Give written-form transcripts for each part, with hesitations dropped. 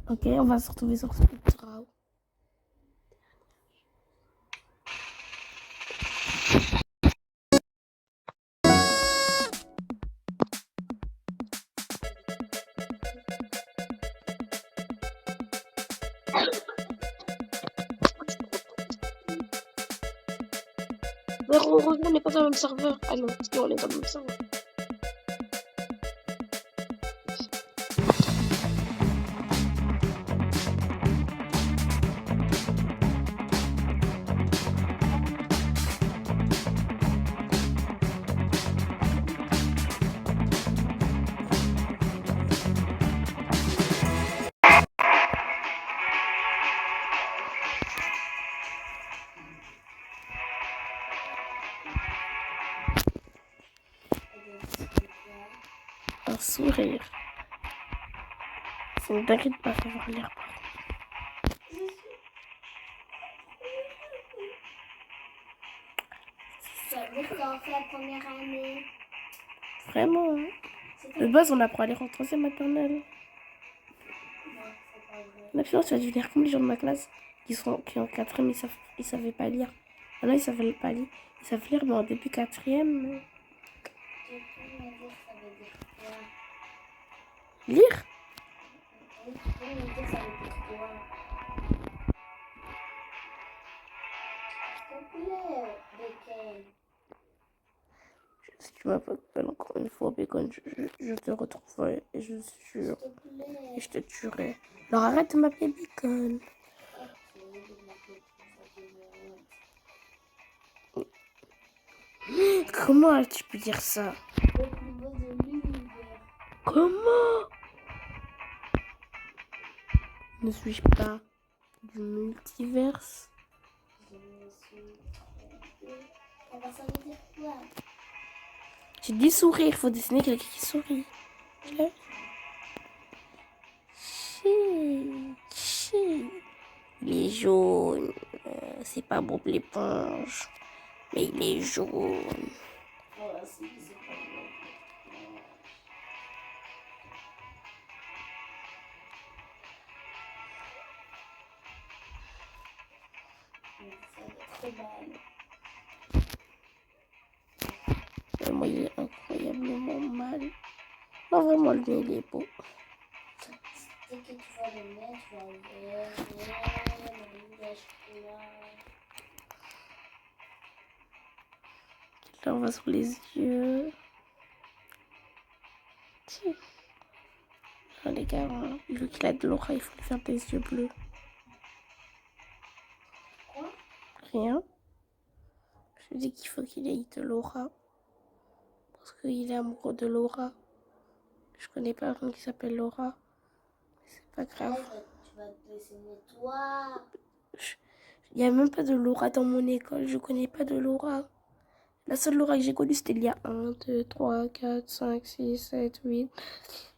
Ok, on va se retrouver sur Spectra. Mais heureusement, on n'est pas dans le même serveur. Ah non, si on est dans le même serveur. Un sourire. Ça ne t'inquiète pas, ça va relire. Ça veut dire qu'on fait la première année. Vraiment, hein. De base, on apprend à lire en troisième maternelle. Non, c'est pas vrai. Maintenant, tu vas devenir comme les gens de ma classe qui en quatrième, ils savaient pas lire. Maintenant, ils savaient pas lire. Ils savent lire, mais en début quatrième. Tu peux me dire ça veut dire quoi? Lire? Oui, tu peux me dire ça veut dire quoi? S'il te plaît, Bacon. Si tu m'appelles encore une fois, Bacon, je te retrouverai et je suis sûr. S'il te plaît. Et je te tuerai. Alors arrête de m'appeler Bacon. Ok, je vais m'appeler pour ça. Comment tu peux dire ça? Le plus beau de l'univers. Comment? Ne suis-je pas du multiverse? Je me suis trompée. Alors ça veut dire quoi? J'ai dit sourire, faut dessiner quelqu'un qui sourit. Ok? Si. Il est jaune. C'est pas Bob l'éponge. Mais il est jaune. Oh, si, c'est pas vrai. Ça va trop mal. Moi, il est incroyablement mal. Non, vraiment, le mien, il est beau. Dès que tu vas le mettre, tu vas le visage là. Là, on va sur les yeux. Tiens. Oh, les gars, hein, vu qu'il a de l'aura, il faut lui faire des yeux bleus. Quoi? Rien. Je dis qu'il faut qu'il ait de l'aura. Parce qu'il est amoureux de Laura. Je connais pas un qui s'appelle Laura. C'est pas grave. Ouais, tu vas te dessiner toi. Il n'y a même pas de Laura dans mon école. Je connais pas de Laura. La seule Laura que j'ai connue, c'était il y a 1, 2, 3, 4, 5, 6, 7, 8,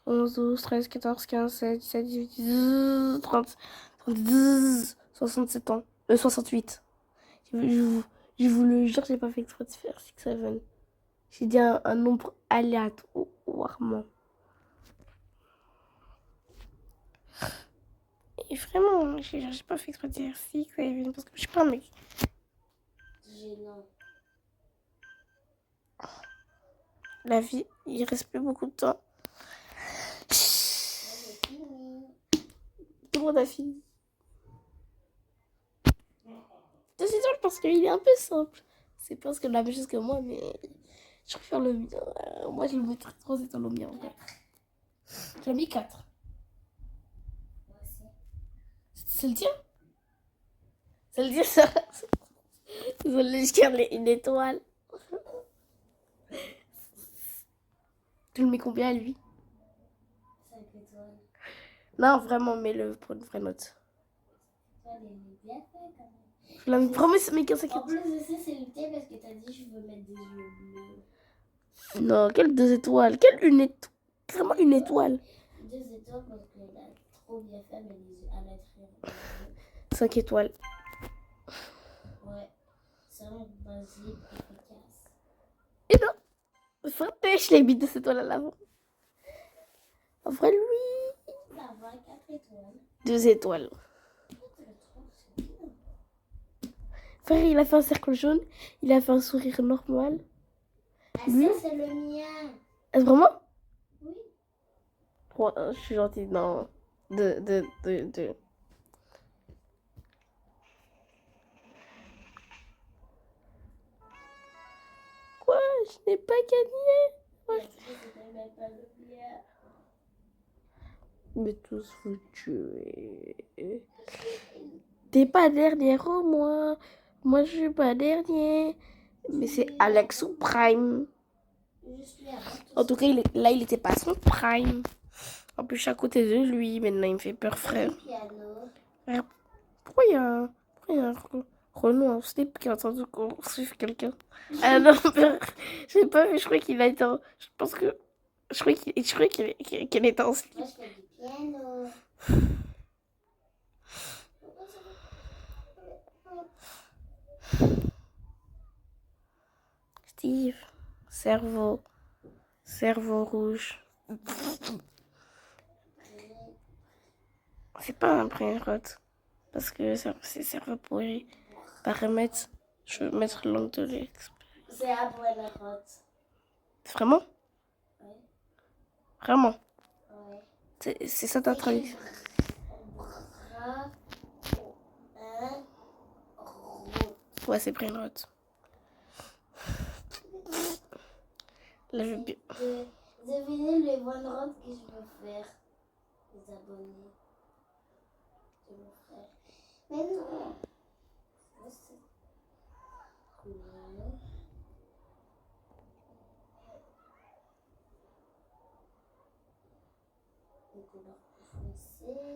11, 12, 13, 14, 15, 16, 17, 18, 19, 30, 32, 67 ans. 68. Je vous le jure, j'ai pas fait exprès de faire 6, 7. J'ai dit un nombre aléatoirement. Et vraiment, j'ai pas fait exprès de dire 6, 7, parce que je suis pas un mec. Gênant. La vie, il reste plus beaucoup de temps. C'est fini. Tout le monde a fini. C'est sûr parce qu'il est un peu simple. C'est presque la même chose que moi, mais je préfère le mien. Moi, je le mettrais 3 étoiles au mien. En vrai. J'ai mis 4. Moi aussi. C'est le tien? C'est le tien, ça? Désolé, je garde une étoile. Tu le mets combien, lui? 5 étoiles. Non, vraiment, mets-le pour une vraie note. L'étoile, elle est bien faite quand même. Je la promets, c'est mes 15 En plus de ça, c'est le thé parce que t'as dit je veux mettre des yeux bleus. Non, quelle 2 étoiles? Quelle une étoile? Vraiment une étoile. 2 étoiles parce qu'elle a trop bien fait, mais les yeux à l'intérieur. 5 étoiles. Ouais, c'est vraiment basique, efficace. Et non, frappé, je l'ai mis 2 étoiles à l'avant. En vrai, lui. Ça va, 4 4 étoiles. 2 étoiles. Je le trouve, c'est bien. Frère, il a fait un cercle jaune. Il a fait un sourire normal. Ah, Lui? ça, c'est le mien. Vraiment? Oui. 3, je suis gentille. Non. 2. Quoi? Je n'ai pas gagné. C'était même pas le mien. Mais tous vous tuer. T'es pas dernière au moins. Moi, je suis pas dernier. Mais c'est Alex ou Prime. Je suis à En tout cas, là, il était pas à son Prime. En plus, je suis à côté de lui. Maintenant, il me fait peur, frère. piano. Frère, pourquoi il y a un Renaud en slip qui est en train de poursuivre quelqu'un? Ah non, frère, j'ai pas vu. Je crois qu'il a été en... Je pense que... Je crois qu'il était en slip. Moi, je fais du piano. Steve, cerveau rouge. C'est pas un brain rot. Parce que c'est cerveau pourri. Paramètres, je veux mettre l'angle de l'expert. C'est un brain rot. Vraiment? Ouais. Vraiment? Ouais. C'est ça ta traduction? Bras, un, rot. Ouais, c'est brain rot. Là, je veux bien. Devinez les bonnes routes que je veux faire. Les abonnés. De mon frère. Mais non. C'est cool. Les couleurs plus foncées.